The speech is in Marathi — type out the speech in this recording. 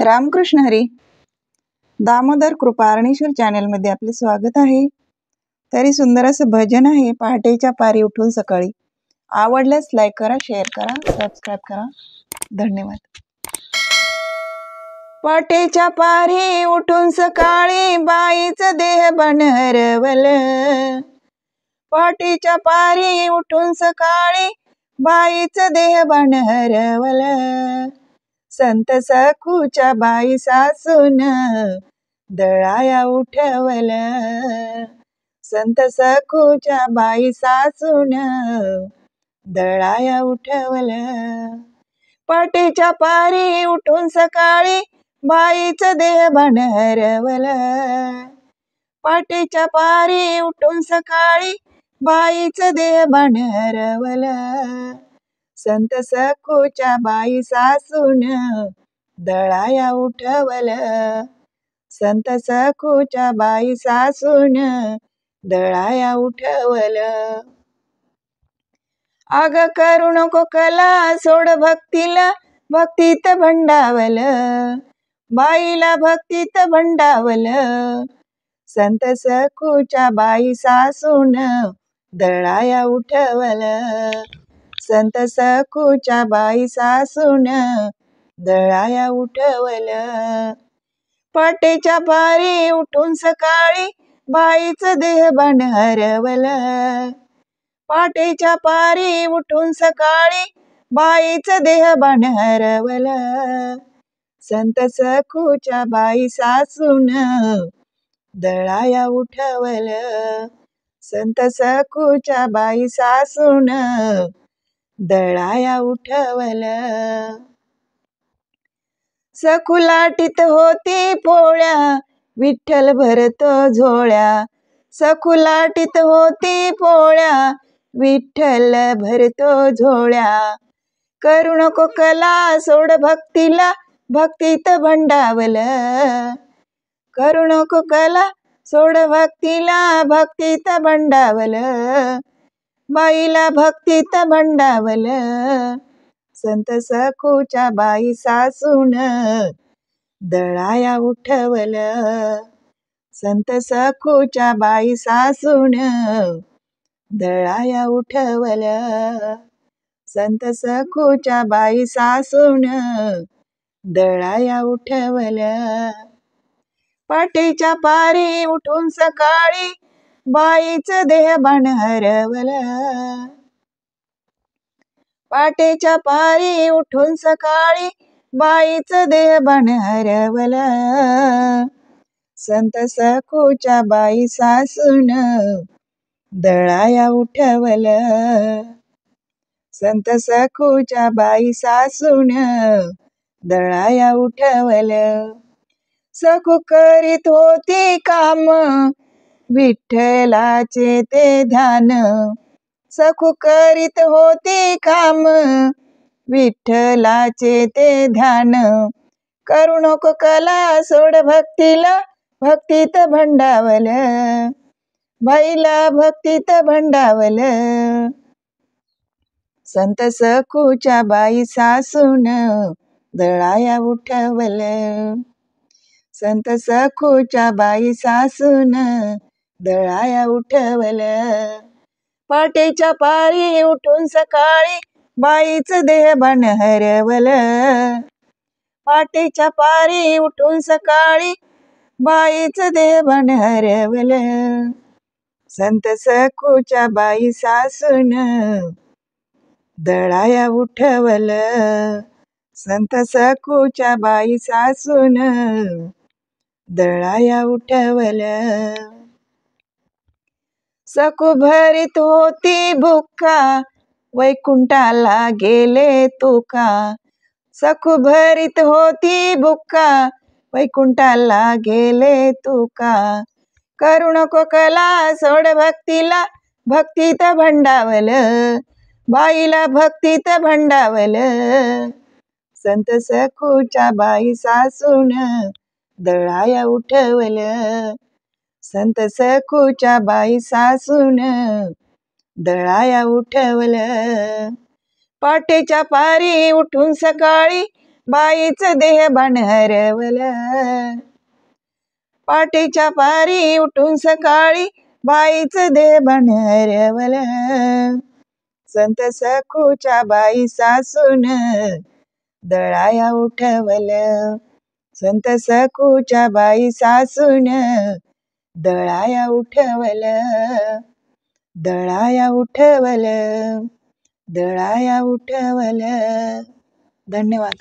रामकृष्ण हरी. दामोदर कृपारणेश्वर चॅनलमध्ये आपले स्वागत आहे. तरी सुंदर असं भजन आहे, पहाटेच्या पारी उठून सकाळी. आवडल्यास लाईक करा, शेअर करा, सबस्क्राईब करा. धन्यवाद. पहाटेच्या पारी उठून सकाळी बाईचं देह बन हरवलं. पहाटेच्या पारी उठून सकाळी बाईचं देह बन हरवलं. संत सखूच्या बाई सासून दळाया उठवलं. संत सखूच्या बाई सासून दळाया उठवलं. पहाटेच्या पारी उठून सकाळी बाईचं देह बन हरवलं. पहाटेच्या पारी उठून सकाळी बाईचं देह बन हरवलं. संत सखूच्या बाई सासून दळाया उठवलं. संत सखूच्या बाई सासून दळाया उठवलं. अग करू नको कला सोड भक्तीला, भक्तीत भंडावलं. बाईला भक्तीत भंडावलं. संत सखूच्या बाई सासून दळाया उठवलं. संत सखूच्या बाई सासून दळाया उठवलं. पहाटेच्या पारी उठून सकाळी बाईचं देह बन हरवलं. पहाटेच्या पारी उठून सकाळी बाईचं देह बन हरवलं. संत सखूच्या बाई सासून दळाया उठवलं. संत सखूच्या बाई सासून दळाया उठवलं. सखू लाटीत होती पोळ्या, विठ्ठल भरतो झोळ्या. सखू लाटीत होती पोळ्या, विठ्ठल भरतो झोळ्या. करू नको कला सोड भक्तीला, भक्तीत भंडावलं. करू नको कला सोड भक्तीला, भक्तीत भंडावलं. बाईला भक्तीत भंडावलं. संत सखूच्या बाई सासून दळाया उठवलं. संत सखूच्या बाई सासून दळाया उठवलं. संत सखूच्या बाई सासून दळाया उठवलं. पहाटेच्या पारी उठून सकाळी बाईचं देह बन हरवलं. पहाटेच्या पारी उठून सकाळी बाईचं देह बन हरवलं. संत सखूच्या बाई सासून दळाया उठवलं. संत सखूच्या बाई सासून दळाया उठवलं. सखू करीत होती काम, विठ्ठलाचे ते ध्यान. सखू करीत होती काम, विठ्ठलाचे ते ध्यान. करू नको कला सोड भक्तीला, भक्तीत भंडावलं. बाईला भक्तीत भंडावलं. संत सखूच्या बाई सासून दळाया उठवलं. संत सखूच्या बाई सासून दळाया उठवलं. पहाटेच्या पारी उठून सकाळी बाईचं देह बन हरवलं. पहाटेच्या पारी उठून सकाळी बाईचं देह बन हरवलं. संत सखूच्या बाई सासून दळाया उठवलं. संत सखूच्या बाई सासून दळाया उठवलं. सखू भरीत होती बुक्का, वैकुंठाला गेले तुका. सखू भरीत होती बुक्का, वैकुंठाला गेले तुका. करू नको कला सोड भक्तीला, भक्तीत भंडावलं. बाईला भक्तीत भंडावलं. संत सखूच्या बाई सासून दळाया उठवलं. संत सखूच्या बाई सासून दळाया उठवलं. पहाटेच्या पारी उठून सकाळी बाईचं देह बन हरवलं. पाठीच्या पारी उठून सकाळी बाईचं देह बन हरवलं. संत सखूच्या बाई सासून दळाया उठवलं. संत सखूच्या बाई सासून दळाया उठवलं. दळाया उठवलं. दळाया उठवलं. धन्यवाद.